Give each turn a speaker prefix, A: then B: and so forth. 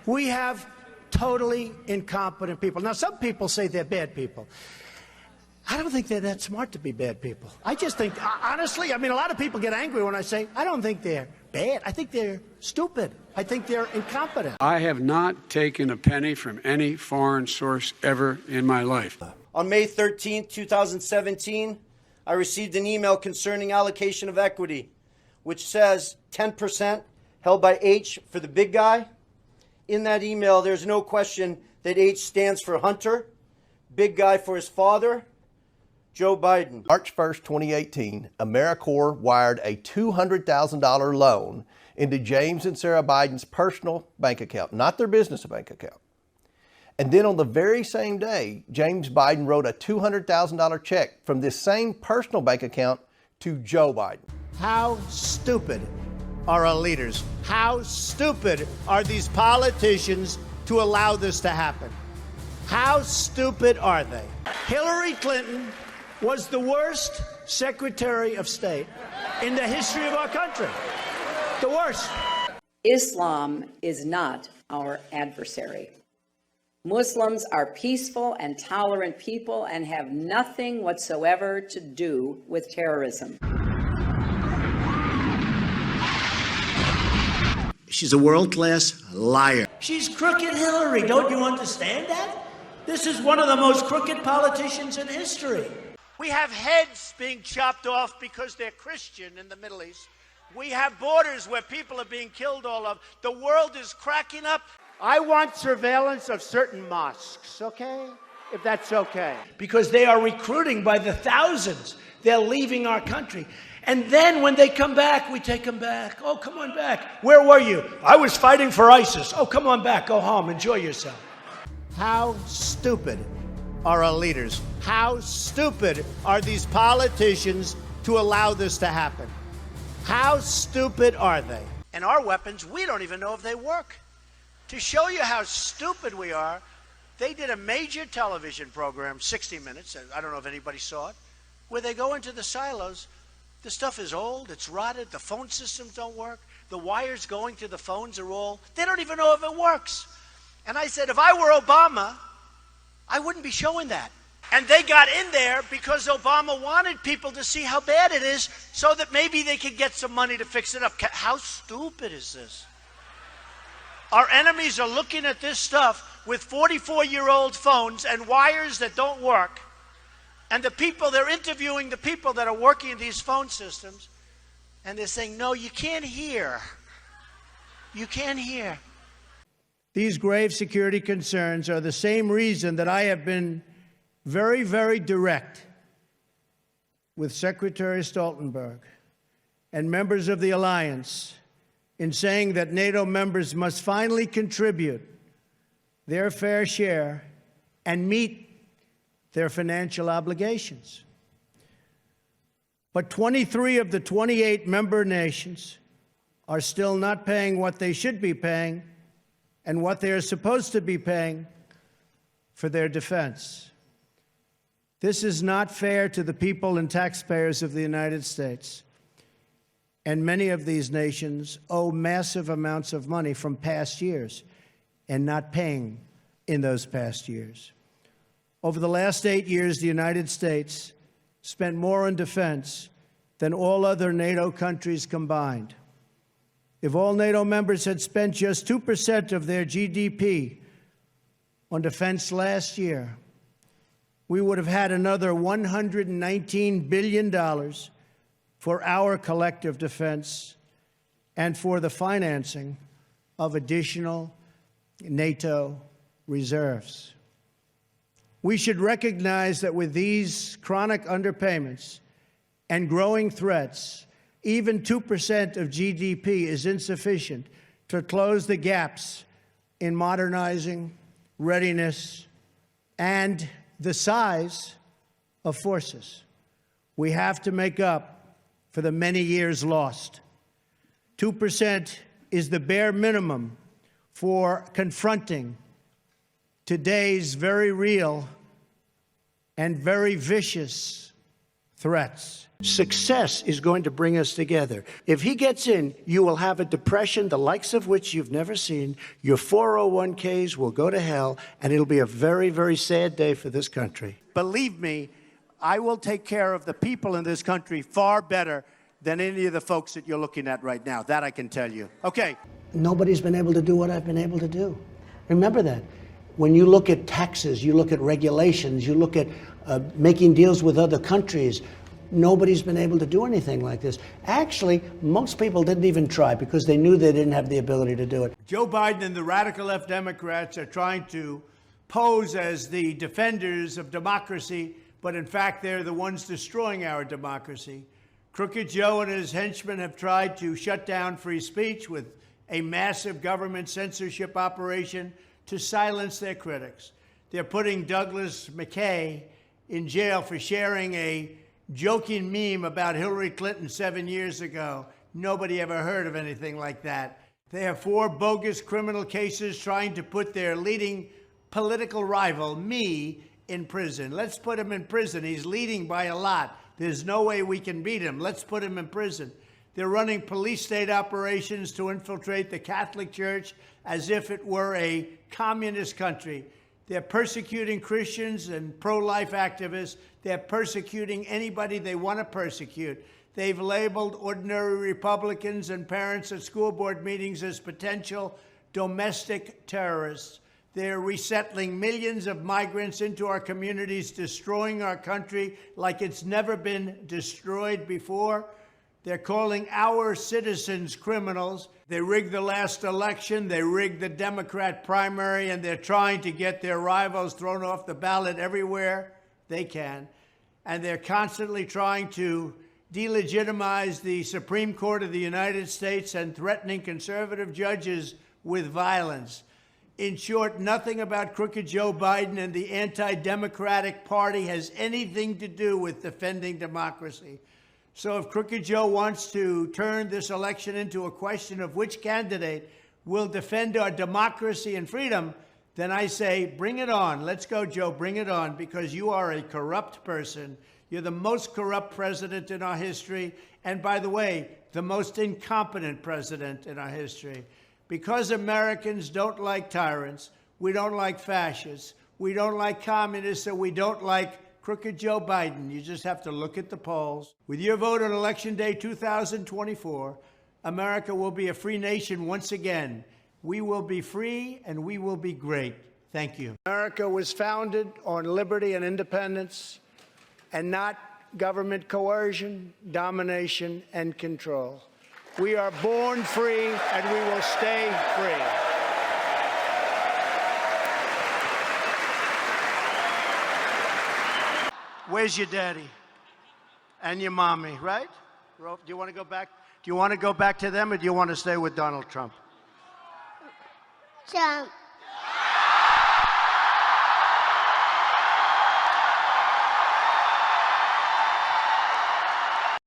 A: We have totally incompetent people. Now, some people say they're bad people. I don't think they're that smart to be bad people. I just think, honestly, I mean, a lot of people get angry when I say, I don't think they're bad. I think they're stupid. I think they're incompetent.
B: I have not taken a penny from any foreign source ever in my life.
C: On May 13, 2017, I received an email concerning allocation of equity, which says 10% held by H for the big guy. In that email, there's no question that H stands for Hunter, big guy for his father, Joe Biden.
D: March 1st, 2018, AmeriCorps wired a $200,000 loan into James and Sarah Biden's personal bank account, not their business bank account. And then on the very same day, James Biden wrote a $200,000 check from this same personal bank account to Joe Biden.
A: How stupid are our leaders? How stupid are these politicians to allow this to happen? How stupid are they? Hillary Clinton was the worst Secretary of State in the history of our country. The worst.
E: Islam is not our adversary. Muslims are peaceful and tolerant people and have nothing whatsoever to do with terrorism.
A: She's a world-class liar. She's crooked Hillary. Don't you understand that? This is one of the most crooked politicians in history. We have heads being chopped off because they're Christian in the Middle East. We have borders where people are being killed all over. The world is cracking up. I want surveillance of certain mosques, okay? If that's okay. Because they are recruiting by the thousands. They're leaving our country. And then when they come back, we take them back. Oh, come on back. Where were you? I was fighting for ISIS. Oh, come on back. Go home. Enjoy yourself. How stupid are our leaders? How stupid are these politicians to allow this to happen? How stupid are they? And our weapons, we don't even know if they work. To show you how stupid we are, they did a major television program, 60 Minutes, I don't know if anybody saw it, where they go into the silos. The stuff is old, it's rotted, the phone systems don't work, the wires going to the phones are all, they don't even know if it works. And I said, if I were Obama, I wouldn't be showing that. And they got in there because Obama wanted people to see how bad it is so that maybe they could get some money to fix it up. How stupid is this? Our enemies are looking at this stuff with 44-year-old phones and wires that don't work. And the people, they're interviewing the people that are working in these phone systems. And they're saying, no, you can't hear. You can't hear. These grave security concerns are the same reason that I have been very, very direct with Secretary Stoltenberg and members of the alliance in saying that NATO members must finally contribute their fair share and meet their financial obligations. But 23 of the 28 member nations are still not paying what they should be paying and what they are supposed to be paying for their defense. This is not fair to the people and taxpayers of the United States. And many of these nations owe massive amounts of money from past years and not paying in those past years. Over the last 8 years, the United States spent more on defense than all other NATO countries combined. If all NATO members had spent just 2% of their GDP on defense last year, we would have had another $119 billion for our collective defense and for the financing of additional NATO reserves. We should recognize that with these chronic underpayments and growing threats, even 2% of GDP is insufficient to close the gaps in modernizing, readiness, and the size of forces. We have to make up for the many years lost. 2% is the bare minimum for confronting today's very real and very vicious threats. Success is going to bring us together. If he gets in, you will have a depression the likes of which you've never seen. Your 401ks will go to hell, and it'll be a very, very sad day for this country. Believe me, I will take care of the people in this country far better than any of the folks that you're looking at right now. That I can tell you. Okay.
F: Nobody's been able to do what I've been able to do. Remember that. When you look at taxes, you look at regulations, you look at making deals with other countries, nobody's been able to do anything like this. Actually, most people didn't even try because they knew they didn't have the ability to do it.
A: Joe Biden and the radical left Democrats are trying to pose as the defenders of democracy, but in fact, they're the ones destroying our democracy. Crooked Joe and his henchmen have tried to shut down free speech with a massive government censorship operation to silence their critics. They're putting Douglas McKay in jail for sharing a joking meme about Hillary Clinton 7 years ago. Nobody ever heard of anything like that. They have 4 bogus criminal cases trying to put their leading political rival, me, in prison. Let's put him in prison. He's leading by a lot. There's no way we can beat him. Let's put him in prison. They're running police state operations to infiltrate the Catholic Church as if it were a communist country. They're persecuting Christians and pro-life activists. They're persecuting anybody they want to persecute. They've labeled ordinary Republicans and parents at school board meetings as potential domestic terrorists. They're resettling millions of migrants into our communities, destroying our country like it's never been destroyed before. They're calling our citizens criminals. They rigged the last election. They rigged the Democrat primary, and they're trying to get their rivals thrown off the ballot everywhere they can. And they're constantly trying to delegitimize the Supreme Court of the United States and threatening conservative judges with violence. In short, nothing about crooked Joe Biden and the anti-democratic party has anything to do with defending democracy. So if crooked Joe wants to turn this election into a question of which candidate will defend our democracy and freedom, then I say, bring it on. Let's go, Joe, bring it on, because you are a corrupt person. You're the most corrupt president in our history. And by the way, the most incompetent president in our history. Because Americans don't like tyrants, we don't like fascists, we don't like communists, and we don't like crooked Joe Biden. You just have to look at the polls. With your vote on Election Day 2024, America will be a free nation once again. We will be free and we will be great. Thank you. America was founded on liberty and independence and not government coercion, domination, and control. We are born free and we will stay free. Where's your daddy and your mommy, right? Do you want to go back? Do you want to go back to them, or do you want to stay with Donald Trump?
G: Trump.